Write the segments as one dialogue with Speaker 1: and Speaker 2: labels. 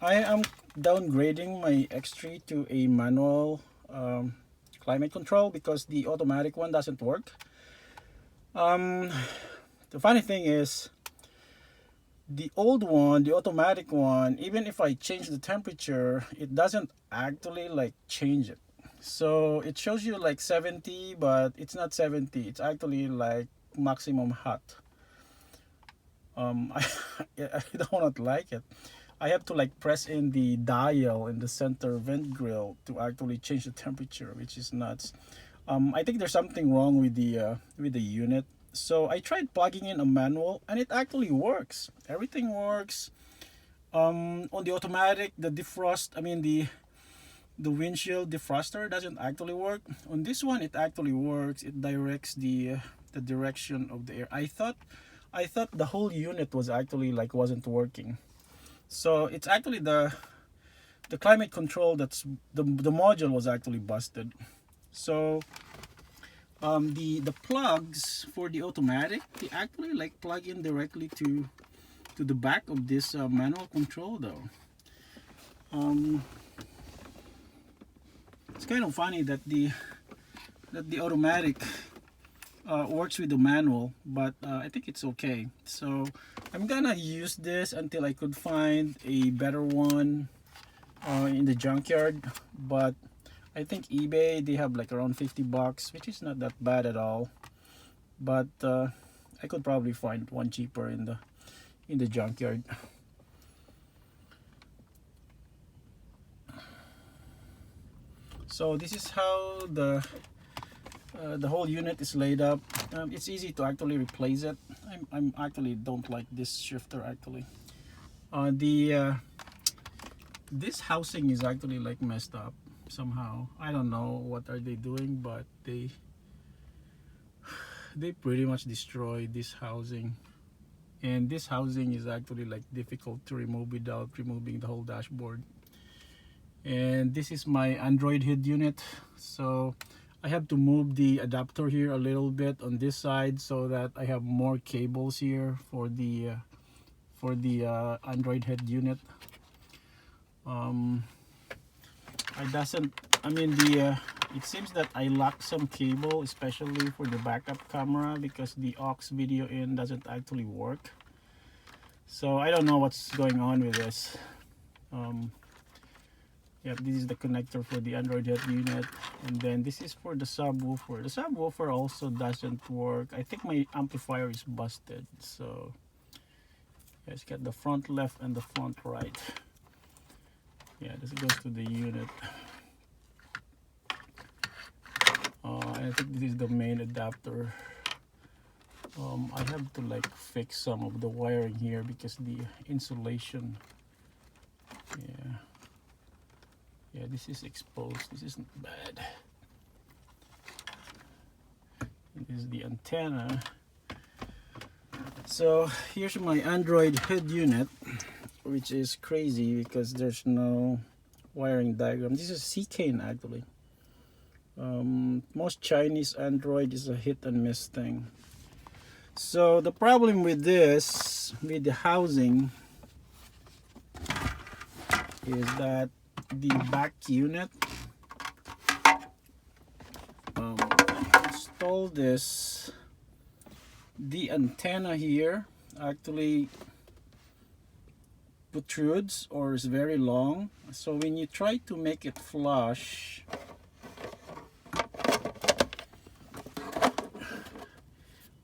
Speaker 1: I am downgrading my X3 to a manual climate control because the automatic one doesn't work. Um, the funny thing is, the old one, the automatic one, even if I change the temperature, it doesn't actually like change it. So it shows you like 70, but it's not 70. It's actually like maximum hot. I, I don't like it. I have to like press in the dial in the center vent grill to actually change the temperature, which is nuts. I think there's something wrong with the unit. So I tried plugging in a manual and it actually works. Everything works. On the automatic, the defrost, I mean the windshield defroster doesn't actually work. On this one, it actually works. It directs the direction of the air. I thought the whole unit was actually like wasn't working. So it's actually the climate control that's the module was actually busted. So the plugs for the automatic, they actually like plug in directly to the back of this manual control though. It's kind of funny that the automatic works with the manual, but I think it's okay. So I'm gonna use this until I could find a better one in the junkyard. But I think eBay, they have like around 50 bucks, which is not that bad at all. But I could probably find one cheaper in the junkyard. So this is how the whole unit is laid up. It's easy to actually replace it. I'm actually don't like this shifter actually. This housing is actually like messed up somehow. I don't know what are they doing, but they pretty much destroyed this housing. And this housing is actually like difficult to remove without removing the whole dashboard. And this is my Android head unit, so I have to move the adapter here a little bit on this side so that I have more cables here for the Android head unit. It seems that I lack some cable, especially for the backup camera, because the aux video in doesn't actually work. So I don't know what's going on with this. Yeah, this is the connector for the Android head unit, and then this is for the subwoofer. The subwoofer also doesn't work. I think my amplifier is busted. So yeah, it's got the front left and the front right. Yeah, this goes to the unit. I think this is the main adapter. I have to like fix some of the wiring here because the insulation. Yeah, this is exposed. This isn't bad. And this is the antenna. So here's my Android head unit, which is crazy because there's no wiring diagram. This is CCAN actually. Most Chinese Android is a hit and miss thing. So the problem with this, with the housing, is that the back unit, install this, the antenna here actually protrudes or is very long. So when you try to make it flush,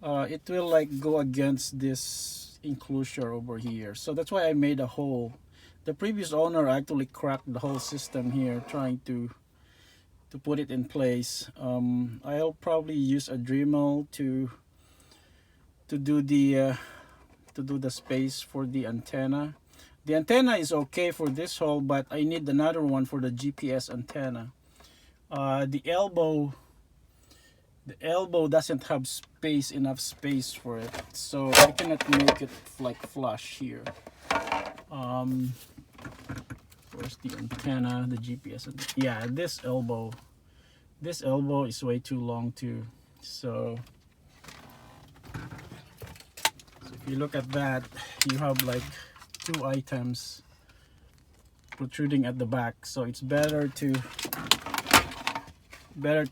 Speaker 1: it will like go against this enclosure over here. So that's why I made a hole. The previous owner actually cracked the whole system here trying to put it in place. I'll probably use a Dremel to do the space for the antenna. The antenna is okay for this hole, but I need another one for the GPS antenna. The elbow doesn't have enough space for it, so I cannot make it like flush here. Where's the antenna, the GPS? Yeah, this elbow is way too long too. So if you look at that, you have like two items protruding at the back, so it's better to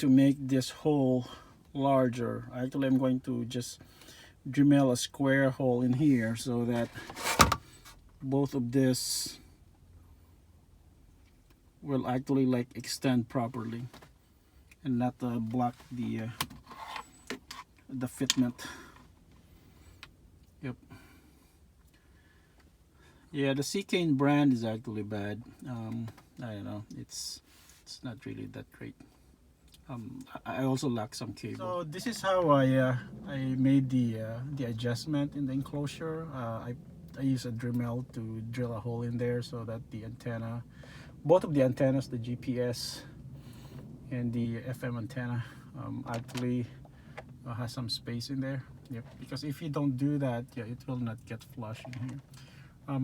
Speaker 1: make this hole larger. Actually, I'm going to just Dremel a square hole in here so that both of this will actually like extend properly and not block the fitment. Yep. Yeah, the Seacane brand is actually bad. I don't know, it's not really that great. I also lack some cable. So this is how I made the adjustment in the enclosure. I use a Dremel to drill a hole in there so that the antenna, both of the antennas, the GPS and the FM antenna, actually has some space in there. Yep. Because if you don't do that, yeah, it will not get flush in here.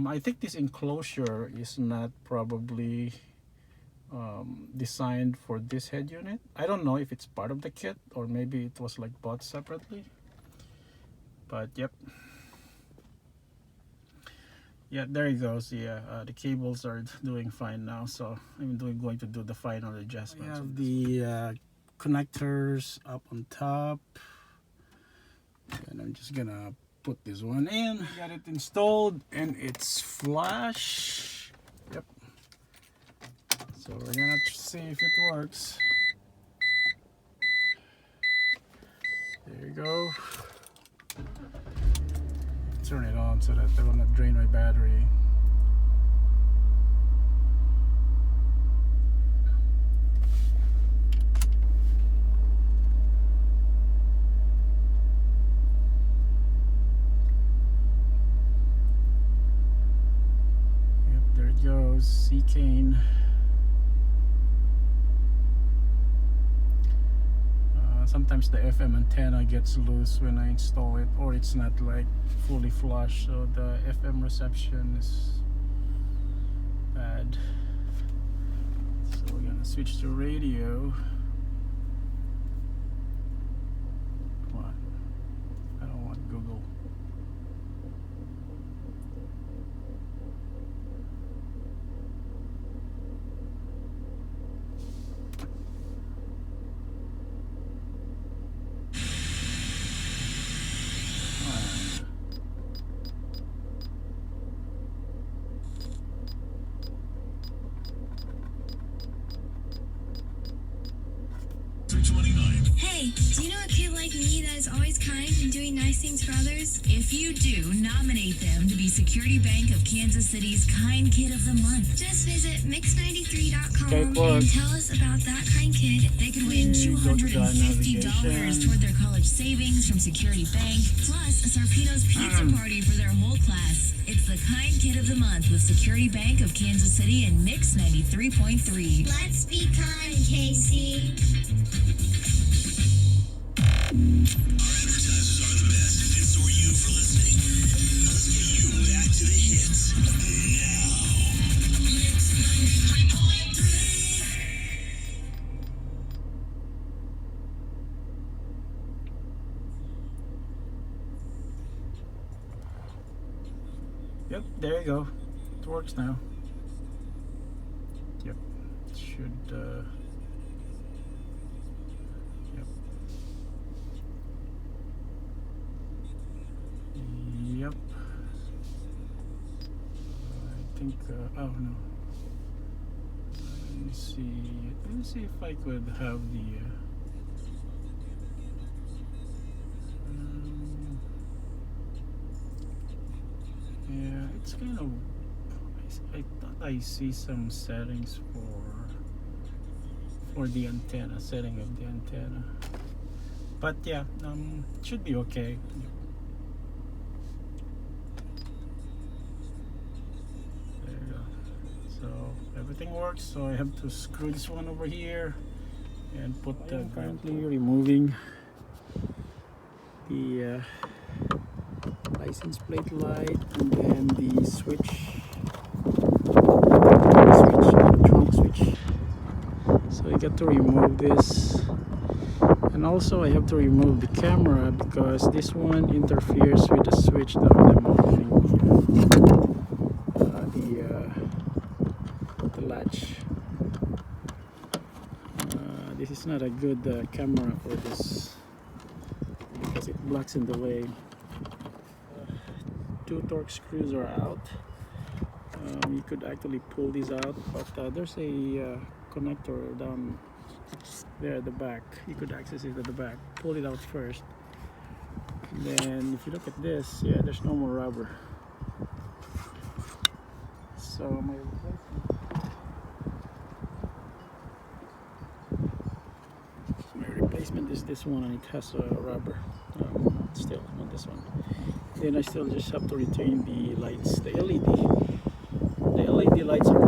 Speaker 1: I think this enclosure is not probably designed for this head unit. I don't know if it's part of the kit or maybe it was like bought separately, but yep. Yeah, there it goes. Yeah, the cables are doing fine now, so I'm going to do the final adjustment. I have the connectors up on top, and I'm just gonna put this one in. Got it installed and it's flush. Yep. So we're gonna see if it works. There you go. Turn it on so that they will not drain my battery. Yep, there it goes. Seacane. Sometimes the FM antenna gets loose when I install it, or it's not like fully flush, so the FM reception is bad. So we're gonna switch to radio. Come on, I don't want Google.
Speaker 2: Hey, do you know a kid like me that is always kind and doing nice things for others? If you do, nominate them to be Security Bank of Kansas City's Kind Kid of the Month. Just visit mix93.com and tell us about that kind kid. They could win $250 toward their college savings from Security Bank, plus a Sarpino's pizza party for their whole class. It's the Kind Kid of the Month with Security Bank of Kansas City and Mix 93.3.
Speaker 3: Let's be kind, Casey.
Speaker 4: Our advertisers are the best, and so are you for listening. Let's get you back to the hits now. Mix 93.3.
Speaker 1: Yep, there you go. It works now. Yep, it should. Yep. Yep. I think. Oh no. Let me see. Let me see if I could have the. Yeah, it's kind of. I thought I see some settings for the antenna, setting of the antenna. But yeah, it should be okay. There you go. So everything works. So I have to screw this one over here and put the. I'm currently removing the license plate light and then the switch, the trunk switch. So I got to remove this, and also I have to remove the camera because this one interferes with the switch that I'm opening here. latch. This is not a good camera for this because it blocks in the way. Two torque screws are out. You could actually pull these out, but there's a connector down there at the back. You could access it at the back. Pull it out first. Then if you look at this, yeah, there's no more rubber. So my replacement is this one, and it has a rubber. Still not this one. Then I still just have to retain the lights. The LED lights are